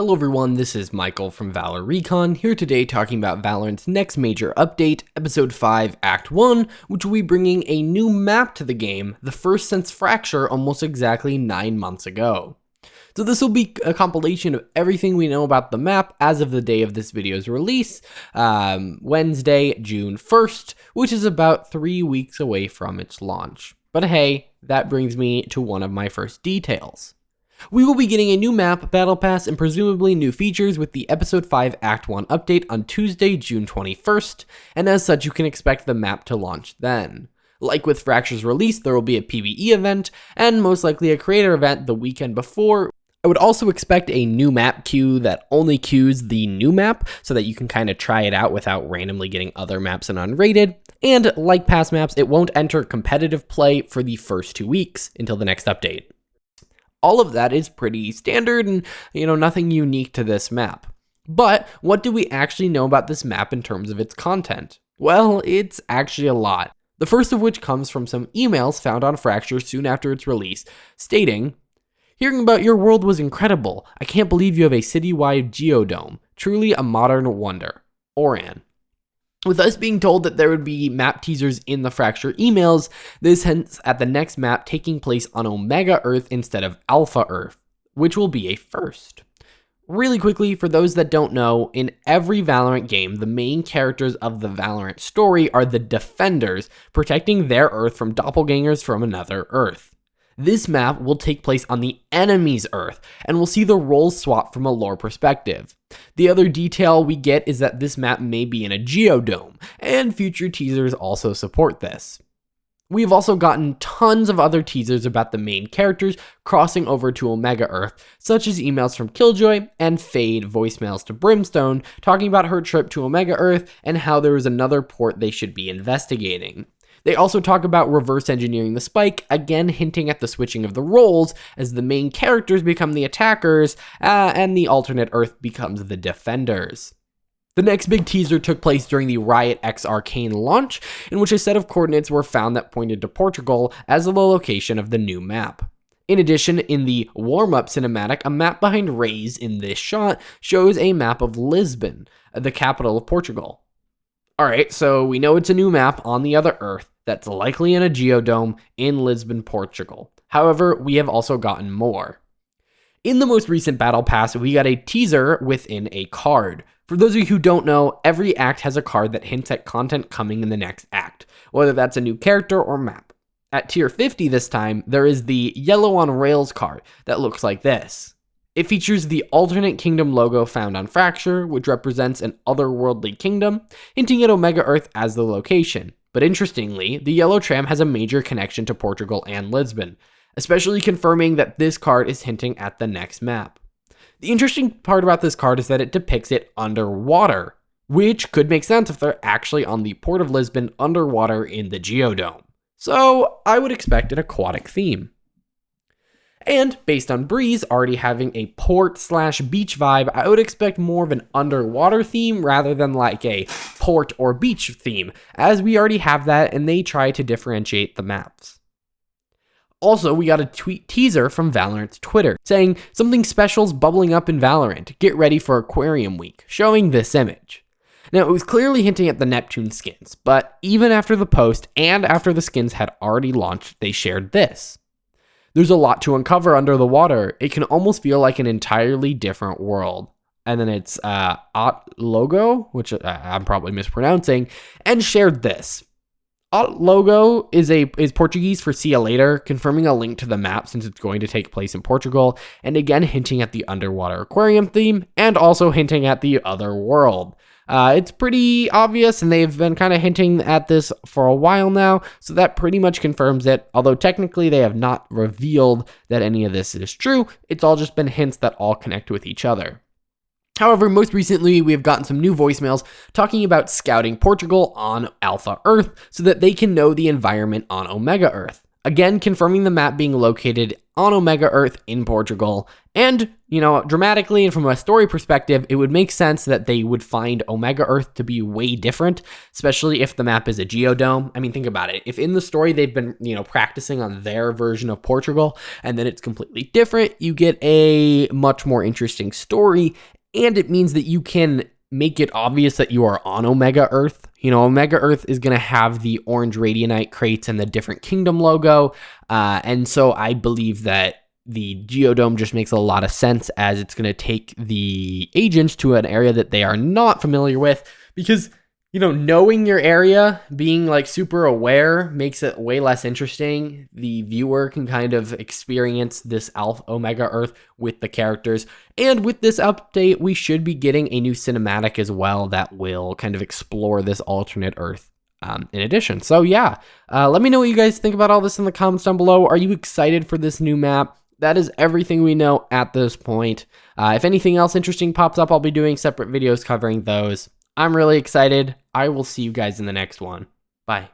Hello everyone, this is Michael from Valor Recon, here today talking about Valorant's next major update, Episode 5, Act 1, which will be bringing a new map to the game, the first since Fracture almost exactly 9 months ago. So this will be a compilation of everything we know about the map as of the day of this video's release, Wednesday, June 1st, which is about 3 weeks away from its launch. But hey, that brings me to one of my first details. We will be getting a new map, battle pass, and presumably new features with the Episode 5 Act 1 update on Tuesday, June 21st, and as such you can expect the map to launch then. Like with Fracture's release, there will be a PvE event, and most likely a creator event the weekend before. I would also expect a new map queue that only queues the new map, so that you can kind of try it out without randomly getting other maps and unrated. And like past maps, it won't enter competitive play for the first 2 weeks until the next update. All of that is pretty standard and, nothing unique to this map. But what do we actually know about this map in terms of its content? Well, it's actually a lot. The first of which comes from some emails found on Fracture soon after its release, stating, "Hearing about your world was incredible. I can't believe you have a citywide geodome. Truly a modern wonder. Oran." With us being told that there would be map teasers in the Fracture emails, this hints at the next map taking place on Omega Earth instead of Alpha Earth, which will be a first. Really quickly, for those that don't know, in every Valorant game, the main characters of the Valorant story are the Defenders, protecting their Earth from doppelgangers from another Earth. This map will take place on the enemy's Earth, and we'll see the roles swap from a lore perspective. The other detail we get is that this map may be in a geodome, and future teasers also support this. We have also gotten tons of other teasers about the main characters crossing over to Omega Earth, such as emails from Killjoy and Fade voicemails to Brimstone talking about her trip to Omega Earth and how there is another port they should be investigating. They also talk about reverse engineering the spike, again hinting at the switching of the roles as the main characters become the attackers and the alternate Earth becomes the defenders. The next big teaser took place during the Riot X Arcane launch, in which a set of coordinates were found that pointed to Portugal as the location of the new map. In addition, in the warm-up cinematic, a map behind Raze in this shot shows a map of Lisbon, the capital of Portugal. Alright, so we know it's a new map on the other Earth that's likely in a geodome in Lisbon, Portugal. However, we have also gotten more. In the most recent Battle Pass, we got a teaser within a card. For those of you who don't know, every act has a card that hints at content coming in the next act, whether that's a new character or map. At tier 50 this time, there is the Yellow on Rails card that looks like this. It features the alternate kingdom logo found on Fracture, which represents an otherworldly kingdom, hinting at Omega Earth as the location. But interestingly, the yellow tram has a major connection to Portugal and Lisbon, especially confirming that this card is hinting at the next map. The interesting part about this card is that it depicts it underwater, which could make sense if they're actually on the port of Lisbon underwater in the geodome. So I would expect an aquatic theme. And based on Breeze already having a port/beach vibe, I would expect more of an underwater theme rather than like a port or beach theme, as we already have that and they try to differentiate the maps. Also, we got a teaser from Valorant's Twitter saying something special's bubbling up in Valorant. Get ready for Aquarium Week, showing this image. Now, it was clearly hinting at the Neptune skins, but even after the post and after the skins had already launched, they shared this. There's a lot to uncover under the water. It can almost feel like an entirely different world. And then it's Logo, which I'm probably mispronouncing, and shared this. Logo is Portuguese for see you later, confirming a link to the map since it's going to take place in Portugal, and again hinting at the underwater aquarium theme, and also hinting at the other world. It's pretty obvious, and they've been kind of hinting at this for a while now, so that pretty much confirms it, although technically they have not revealed that any of this is true. It's all just been hints that all connect with each other. However, most recently, we have gotten some new voicemails talking about scouting Portugal on Alpha Earth so that they can know the environment on Omega Earth. again confirming the map being located on Omega Earth in Portugal. And, dramatically and from a story perspective, it would make sense that they would find Omega Earth to be way different, especially if the map is a geodome. I mean, think about it. If in the story they've been, practicing on their version of Portugal, and then it's completely different, you get a much more interesting story, and it means that you can make it obvious that you are on Omega Earth. Omega Earth is going to have the orange radionite crates and the different kingdom logo. And so I believe that the geodome just makes a lot of sense, as it's going to take the agents to an area that they are not familiar with, because knowing your area, being like super aware, makes it way less interesting. The viewer can kind of experience this Omega Earth with the characters. And with this update, we should be getting a new cinematic as well that will kind of explore this alternate Earth in addition. So yeah, let me know what you guys think about all this in the comments down below. Are you excited for this new map? That is everything we know at this point. If anything else interesting pops up, I'll be doing separate videos covering those. I'm really excited. I will see you guys in the next one. Bye.